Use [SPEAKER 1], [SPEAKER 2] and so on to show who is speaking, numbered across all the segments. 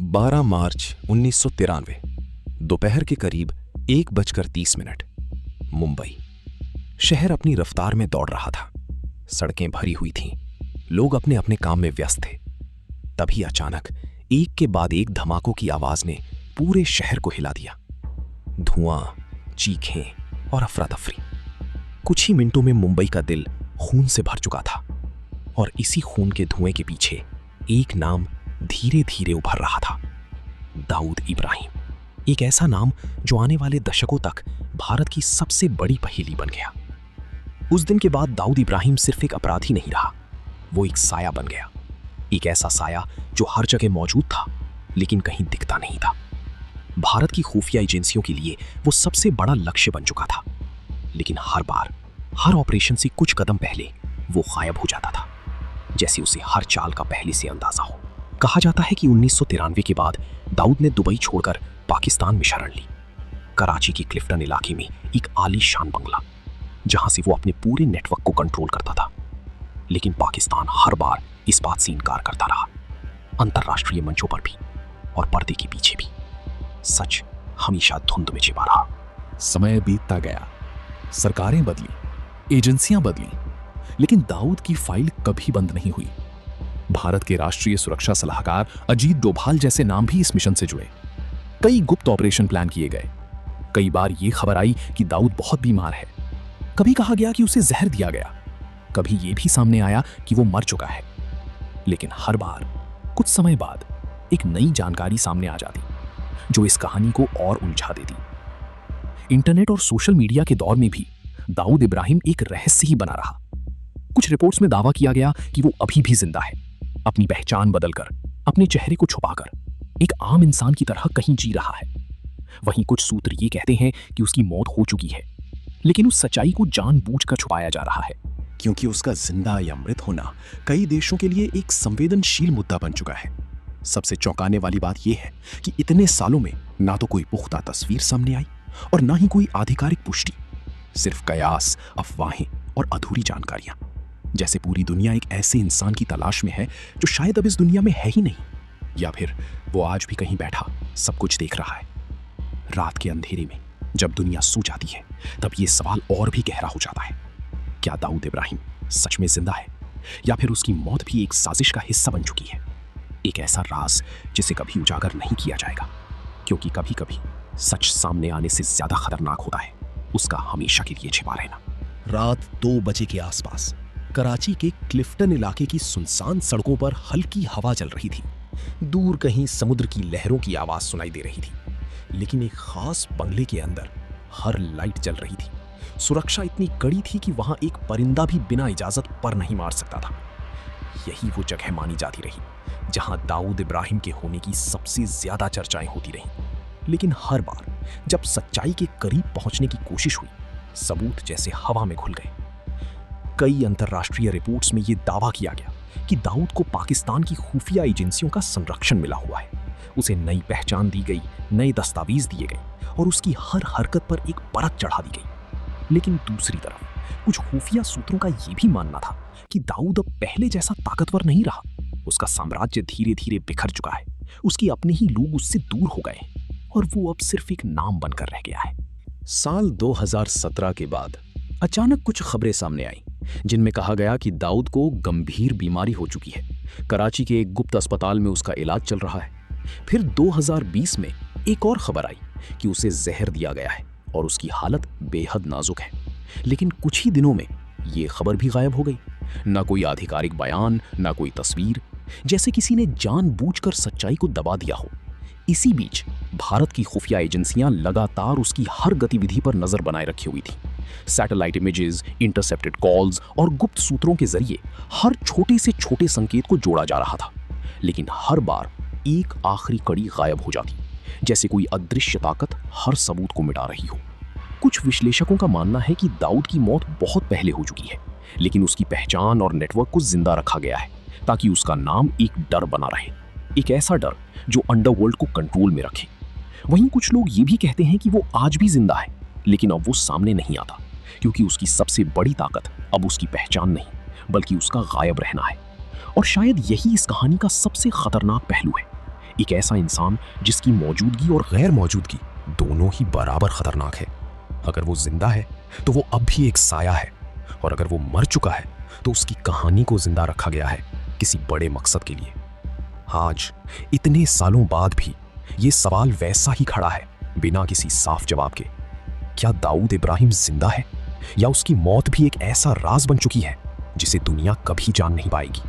[SPEAKER 1] 12 मार्च 1993 दोपहर के करीब 1:30 मुंबई शहर अपनी रफ्तार में दौड़ रहा था। सड़कें भरी हुई थीं, लोग अपने अपने काम में व्यस्त थे। तभी अचानक एक के बाद एक धमाकों की आवाज ने पूरे शहर को हिला दिया। धुआं, चीखें और अफरा तफरी। कुछ ही मिनटों में मुंबई का दिल खून से भर चुका था और इसी खून के धुएं के पीछे एक नाम धीरे धीरे उभर रहा था, दाऊद इब्राहिम। एक ऐसा नाम जो आने वाले दशकों तक भारत की सबसे बड़ी पहेली बन गया। उस दिन के बाद दाऊद इब्राहिम सिर्फ एक अपराधी नहीं रहा, वो एक साया बन गया। एक ऐसा साया जो हर जगह मौजूद था लेकिन कहीं दिखता नहीं था। भारत की खुफिया एजेंसियों के लिए वो सबसे बड़ा लक्ष्य बन चुका था। लेकिन हर बार, हर ऑपरेशन से कुछ कदम पहले वो गायब हो जाता था, जैसे उसे हर चाल का पहले से अंदाजा हो। कहा जाता है कि 1993 के बाद दाऊद ने दुबई छोड़कर पाकिस्तान में शरण ली। कराची के क्लिफ्टन इलाके में एक आलीशान बंगला, जहां से वो अपने पूरे नेटवर्क को कंट्रोल करता था। लेकिन पाकिस्तान हर बार इस बात से इनकार करता रहा, अंतर्राष्ट्रीय मंचों पर भी और पर्दे के पीछे भी। सच हमेशा धुंध में छिपा रहा।
[SPEAKER 2] समय बीतता गया, सरकारें बदली, एजेंसियां बदली, लेकिन दाऊद की फाइल कभी बंद नहीं हुई। भारत के राष्ट्रीय सुरक्षा सलाहकार अजीत डोभाल जैसे नाम भी इस मिशन से जुड़े। कई गुप्त ऑपरेशन प्लान किए गए। कई बार यह खबर आई कि दाऊद बहुत बीमार है। कभी कहा गया कि उसे जहर दिया गया, कभी यह भी सामने आया कि वो मर चुका है। लेकिन हर बार कुछ समय बाद एक नई जानकारी सामने आ जाती जो इस कहानी को और उलझा देती। इंटरनेट और सोशल मीडिया के दौर में भी दाऊद इब्राहिम एक रहस्य ही बना रहा। कुछ रिपोर्ट्स में दावा किया गया कि वो अभी भी जिंदा है, अपनी पहचान बदलकर, अपने चेहरे को छुपाकर एक आम इंसान की तरह कहीं जी रहा है। वहीं कुछ सूत्र ये कहते हैं कि उसकी मौत हो चुकी है, लेकिन उस सच्चाई को जानबूझकर छुपाया जा रहा है,
[SPEAKER 3] क्योंकि उसका जिंदा या मृत होना कई देशों के लिए एक संवेदनशील मुद्दा बन चुका है। सबसे चौंकाने वाली बात यह है कि इतने सालों में ना तो कोई पुख्ता तस्वीर सामने आई और ना ही कोई आधिकारिक पुष्टि, सिर्फ कयास, अफवाहें और अधूरी जानकारियां। जैसे पूरी दुनिया एक ऐसे इंसान की तलाश में है जो शायद अब इस दुनिया में है ही नहीं, या फिर वो आज भी कहीं बैठा सब कुछ देख रहा है। रात के अंधेरे में जब दुनिया सो जाती है, तब ये सवाल और भी गहरा हो जाता है, क्या दाऊद इब्राहिम सच में जिंदा है या फिर उसकी मौत भी एक साजिश का हिस्सा बन चुकी है। एक ऐसा राज जिसे कभी उजागर नहीं किया जाएगा, क्योंकि कभी कभी सच सामने आने से ज्यादा खतरनाक होता है उसका हमेशा के लिए छिपा रहना।
[SPEAKER 4] रात 2 बजे के आसपास कराची के क्लिफ्टन इलाके की सुनसान सड़कों पर हल्की हवा चल रही थी। दूर कहीं समुद्र की लहरों की आवाज सुनाई दे रही थी, लेकिन एक खास बंगले के अंदर हर लाइट जल रही थी। सुरक्षा इतनी कड़ी थी कि वहां एक परिंदा भी बिना इजाजत पर नहीं मार सकता था। यही वो जगह मानी जाती रही जहां दाऊद इब्राहिम के होने की सबसे ज्यादा चर्चाएं होती रहीं। लेकिन हर बार जब सच्चाई के करीब पहुंचने की कोशिश हुई, सबूत जैसे हवा में घुल गए। कई अंतर्राष्ट्रीय रिपोर्ट्स में यह दावा किया गया कि दाऊद को पाकिस्तान की खुफिया एजेंसियों का संरक्षण मिला हुआ है। उसे नई पहचान दी गई, नए दस्तावेज दिए गए और उसकी हर हरकत पर एक परत चढ़ा दी गई। लेकिन दूसरी तरफ कुछ खुफिया सूत्रों का यह भी मानना था कि दाऊद अब पहले जैसा ताकतवर नहीं रहा। उसका साम्राज्य धीरे धीरे बिखर चुका है, उसके अपने ही लोग उससे दूर हो गए और वो अब सिर्फ एक नाम बनकर रह गया है।
[SPEAKER 3] साल 2017 के बाद अचानक कुछ खबरें सामने आई जिनमें कहा गया कि दाऊद को गंभीर बीमारी हो चुकी है। कराची के एक गुप्त अस्पताल में उसका इलाज चल रहा है। फिर 2020 में एक और खबर आई कि उसे जहर दिया गया है और उसकी हालत बेहद नाजुक है। लेकिन कुछ ही दिनों में ये खबर भी गायब हो गई। ना कोई आधिकारिक बयान, ना कोई तस्वीर, जैसे किसी ने जानबूझकर सच्चाई को दबा दिया हो। इसी बीच भारत की खुफिया एजेंसियां लगातार उसकी हर गतिविधि पर नजर बनाए रखी हुई थी। सैटेलाइट इमेजेस, इंटरसेप्टेड कॉल्स और गुप्त सूत्रों के जरिए हर छोटे से छोटे संकेत को जोड़ा जा रहा था। लेकिन हर बार एक आखिरी कड़ी गायब हो जाती, जैसे कोई अदृश्य ताकत हर सबूत को मिटा रही हो। कुछ विश्लेषकों का मानना है कि दाऊद की मौत बहुत पहले हो चुकी है, लेकिन उसकी पहचान और नेटवर्क को जिंदा रखा गया है ताकि उसका नाम एक डर बना रहे, एक ऐसा डर जो अंडरवर्ल्ड को कंट्रोल में रखे। वहीं कुछ लोग ये भी कहते हैं कि वो आज भी जिंदा है, लेकिन अब वो सामने नहीं आता, क्योंकि उसकी सबसे बड़ी ताकत अब उसकी पहचान नहीं, बल्कि उसका गायब रहना है। और शायद यही इस कहानी का सबसे खतरनाक पहलू है।
[SPEAKER 1] एक ऐसा इंसान जिसकी मौजूदगी और गैर मौजूदगी दोनों ही बराबर खतरनाक है। अगर वो जिंदा है तो वो अब भी एक साया है, और अगर वो मर चुका है तो उसकी कहानी को जिंदा रखा गया है किसी बड़े मकसद के लिए। आज इतने सालों बाद भी ये सवाल वैसा ही खड़ा है, बिना किसी साफ जवाब के। क्या दाऊद इब्राहिम जिंदा है, या उसकी मौत भी एक ऐसा राज बन चुकी है जिसे दुनिया कभी जान नहीं पाएगी?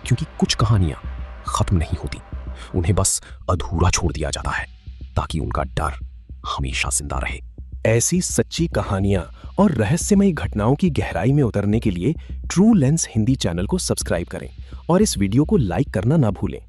[SPEAKER 1] क्योंकि कुछ कहानियां खत्म नहीं होती, उन्हें बस अधूरा छोड़ दिया जाता है ताकि उनका डर हमेशा जिंदा रहे।
[SPEAKER 4] ऐसी सच्ची कहानियां और रहस्यमयी घटनाओं की गहराई में उतरने के लिए ट्रू लेंस हिंदी चैनल को सब्सक्राइब करें और इस वीडियो को लाइक करना ना भूलें।